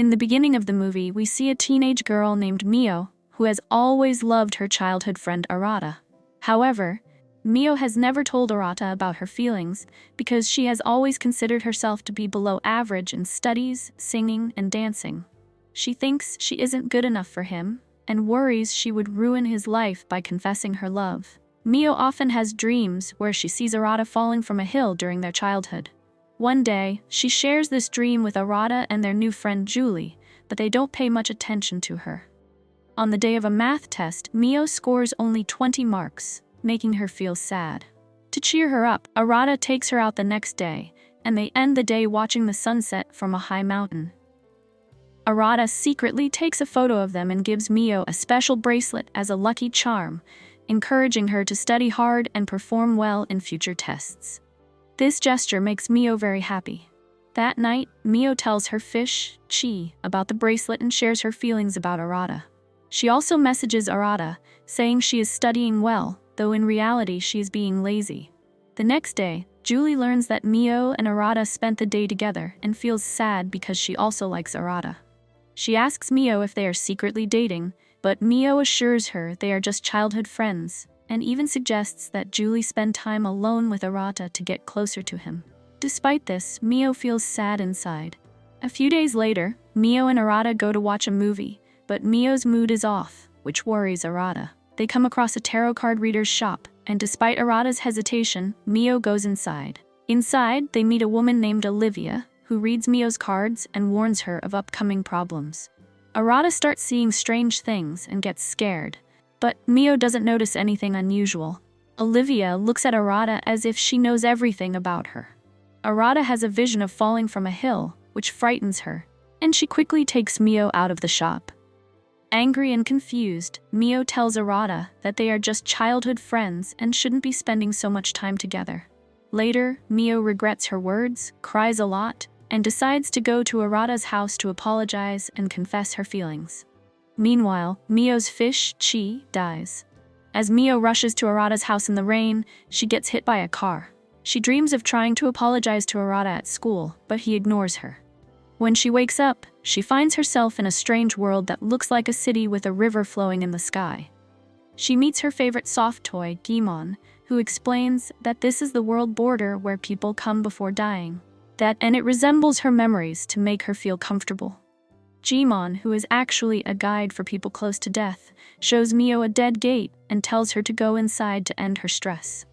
In the beginning of the movie, we see a teenage girl named Mio, who has always loved her childhood friend Arata. However, Mio has never told Arata about her feelings because she has always considered herself to be below average in studies, singing, and dancing. She thinks she isn't good enough for him and worries she would ruin his life by confessing her love. Mio often has dreams where she sees Arata falling from a hill during their childhood. One day, she shares this dream with Arata and their new friend Julie, but they don't pay much attention to her. On the day of a math test, Mio scores only 20 marks, making her feel sad. To cheer her up, Arata takes her out the next day, and they end the day watching the sunset from a high mountain. Arata secretly takes a photo of them and gives Mio a special bracelet as a lucky charm, encouraging her to study hard and perform well in future tests. This gesture makes Mio very happy. That night, Mio tells her fish, Chi, about the bracelet and shares her feelings about Arata. She also messages Arata, saying she is studying well, though in reality she is being lazy. The next day, Julie learns that Mio and Arata spent the day together and feels sad because she also likes Arata. She asks Mio if they are secretly dating, but Mio assures her they are just childhood friends, and even suggests that Julie spend time alone with Arata to get closer to him. Despite this, Mio feels sad inside. A few days later, Mio and Arata go to watch a movie, but Mio's mood is off, which worries Arata. They come across a tarot card reader's shop, and despite Arata's hesitation, Mio goes inside. Inside, they meet a woman named Olivia, who reads Mio's cards and warns her of upcoming problems. Arata starts seeing strange things and gets scared, but Mio doesn't notice anything unusual. Olivia looks at Arata as if she knows everything about her. Arata has a vision of falling from a hill, which frightens her, and she quickly takes Mio out of the shop. Angry and confused, Mio tells Arata that they are just childhood friends and shouldn't be spending so much time together. Later, Mio regrets her words, cries a lot, and decides to go to Arata's house to apologize and confess her feelings. Meanwhile, Mio's fish, Chi, dies. As Mio rushes to Arata's house in the rain, she gets hit by a car. She dreams of trying to apologize to Arata at school, but he ignores her. When she wakes up, she finds herself in a strange world that looks like a city with a river flowing in the sky. She meets her favorite soft toy, Animaan, who explains that this is the world border where people come before dying. And it resembles her memories to make her feel comfortable. Animaan, who is actually a guide for people close to death, shows Mio a dead gate and tells her to go inside to end her stress.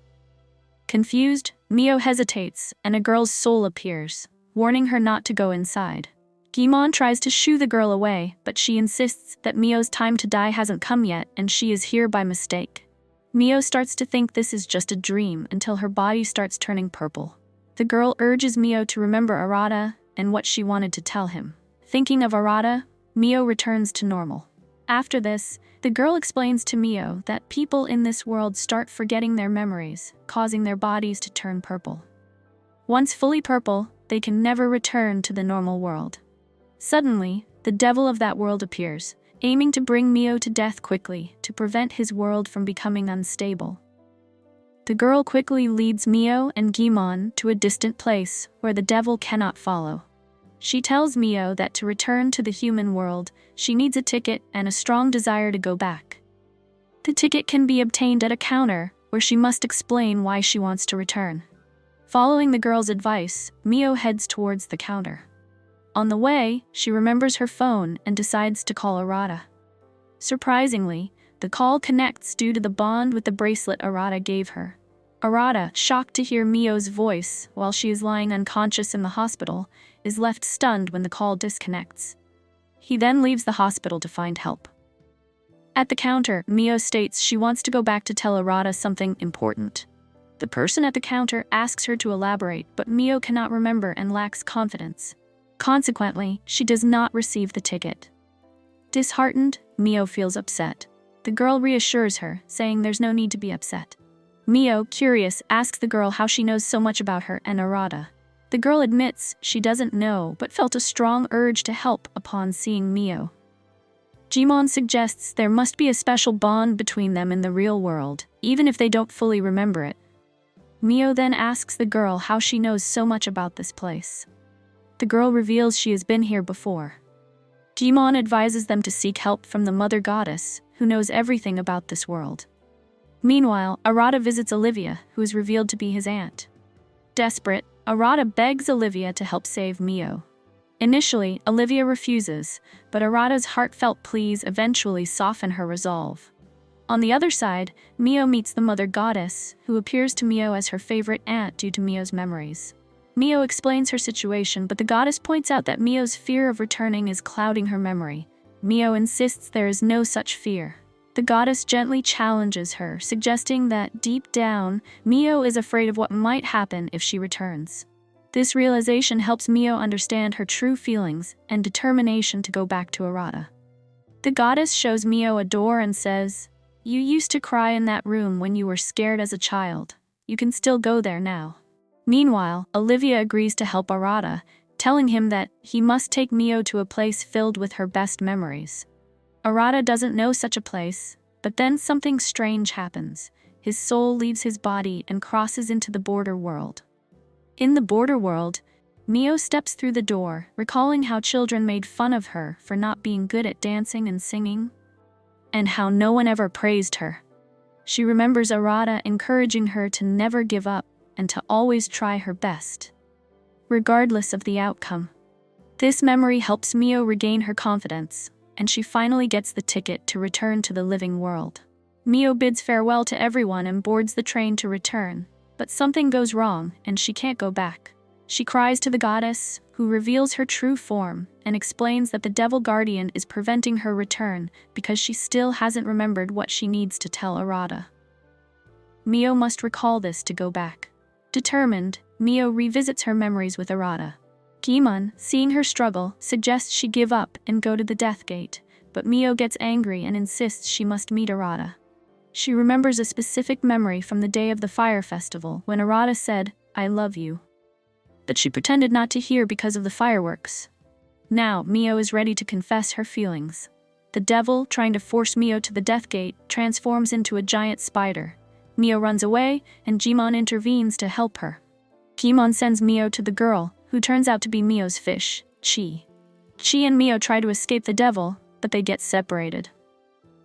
Confused, Mio hesitates and a girl's soul appears, warning her not to go inside. Animaan tries to shoo the girl away, but she insists that Mio's time to die hasn't come yet and she is here by mistake. Mio starts to think this is just a dream until her body starts turning purple. The girl urges Mio to remember Arata and what she wanted to tell him. Thinking of Arata, Mio returns to normal. After this, the girl explains to Mio that people in this world start forgetting their memories, causing their bodies to turn purple. Once fully purple, they can never return to the normal world. Suddenly, the devil of that world appears, aiming to bring Mio to death quickly to prevent his world from becoming unstable. The girl quickly leads Mio and Animaan to a distant place where the devil cannot follow. She tells Mio that to return to the human world, she needs a ticket and a strong desire to go back. The ticket can be obtained at a counter, where she must explain why she wants to return. Following the girl's advice, Mio heads towards the counter. On the way, she remembers her phone and decides to call Arata. Surprisingly, the call connects due to the bond with the bracelet Arata gave her. Arata, shocked to hear Mio's voice while she is lying unconscious in the hospital, is left stunned when the call disconnects. He then leaves the hospital to find help. At the counter, Mio states she wants to go back to tell Arata something important. The person at the counter asks her to elaborate, but Mio cannot remember and lacks confidence. Consequently, she does not receive the ticket. Disheartened, Mio feels upset. The girl reassures her, saying there's no need to be upset. Mio, curious, asks the girl how she knows so much about her and Arata. The girl admits she doesn't know but felt a strong urge to help upon seeing Mio. Animaan suggests there must be a special bond between them in the real world, even if they don't fully remember it. Mio then asks the girl how she knows so much about this place. The girl reveals she has been here before. Animaan advises them to seek help from the mother goddess, who knows everything about this world. Meanwhile, Arata visits Olivia, who is revealed to be his aunt. Desperate, Arata begs Olivia to help save Mio. Initially, Olivia refuses, but Arata's heartfelt pleas eventually soften her resolve. On the other side, Mio meets the mother goddess, who appears to Mio as her favorite aunt due to Mio's memories. Mio explains her situation, but the goddess points out that Mio's fear of returning is clouding her memory. Mio insists there is no such fear. The goddess gently challenges her, suggesting that deep down, Mio is afraid of what might happen if she returns. This realization helps Mio understand her true feelings and determination to go back to Arata. The goddess shows Mio a door and says, "You used to cry in that room when you were scared as a child. You can still go there now." Meanwhile, Olivia agrees to help Arata, telling him that he must take Mio to a place filled with her best memories. Arata doesn't know such a place, but then something strange happens. His soul leaves his body and crosses into the border world. In the border world, Mio steps through the door, recalling how children made fun of her for not being good at dancing and singing, and how no one ever praised her. She remembers Arata encouraging her to never give up and to always try her best, regardless of the outcome. This memory helps Mio regain her confidence, and she finally gets the ticket to return to the living world. Mio bids farewell to everyone and boards the train to return, but something goes wrong and she can't go back. She cries to the goddess, who reveals her true form and explains that the devil guardian is preventing her return because she still hasn't remembered what she needs to tell Arata. Mio must recall this to go back. Determined, Mio revisits her memories with Arata. Animaan, seeing her struggle, suggests she give up and go to the Death Gate, but Mio gets angry and insists she must meet Arata. She remembers a specific memory from the day of the fire festival when Arata said, "I love you," that she pretended not to hear because of the fireworks. Now, Mio is ready to confess her feelings. The devil, trying to force Mio to the Death Gate, transforms into a giant spider. Mio runs away, and Animaan intervenes to help her. Animaan sends Mio to the girl, who turns out to be Mio's fish, Chi. Chi and Mio try to escape the devil, but they get separated.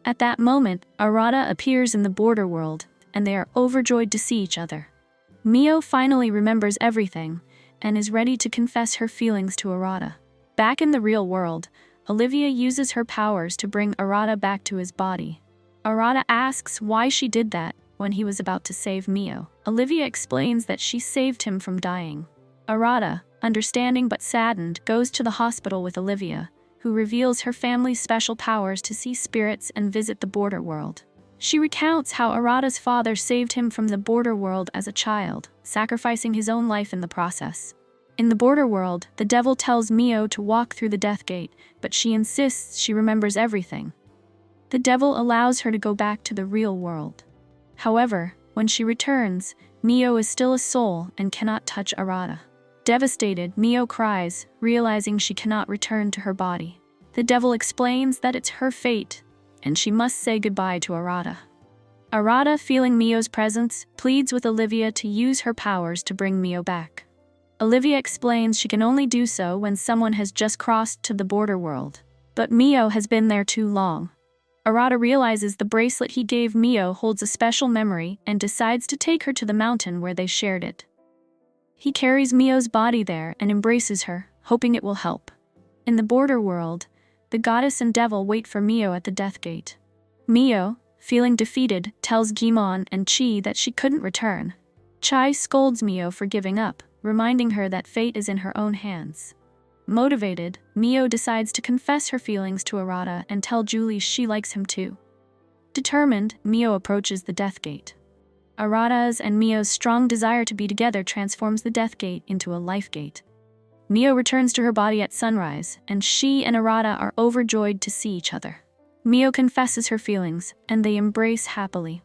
At that moment, Arata appears in the border world, and they are overjoyed to see each other. Mio finally remembers everything, and is ready to confess her feelings to Arata. Back in the real world, Olivia uses her powers to bring Arata back to his body. Arata asks why she did that when he was about to save Mio. Olivia explains that she saved him from dying. Arata, understanding but saddened, goes to the hospital with Olivia, who reveals her family's special powers to see spirits and visit the border world. She recounts how Arata's father saved him from the border world as a child, sacrificing his own life in the process. In the border world, the devil tells Mio to walk through the Death Gate, but she insists she remembers everything. The devil allows her to go back to the real world. However, when she returns, Mio is still a soul and cannot touch Arata. Devastated, Mio cries, realizing she cannot return to her body. The devil explains that it's her fate, and she must say goodbye to Arata. Arata, feeling Mio's presence, pleads with Olivia to use her powers to bring Mio back. Olivia explains she can only do so when someone has just crossed to the border world. But Mio has been there too long. Arata realizes the bracelet he gave Mio holds a special memory and decides to take her to the mountain where they shared it. He carries Mio's body there and embraces her, hoping it will help. In the border world, the goddess and devil wait for Mio at the Death Gate. Mio, feeling defeated, tells Animaan and Chi that she couldn't return. Chi scolds Mio for giving up, reminding her that fate is in her own hands. Motivated, Mio decides to confess her feelings to Arata and tell Julie she likes him too. Determined, Mio approaches the Death Gate. Arata's and Mio's strong desire to be together transforms the Death Gate into a life gate. Mio returns to her body at sunrise, and she and Arata are overjoyed to see each other. Mio confesses her feelings, and they embrace happily.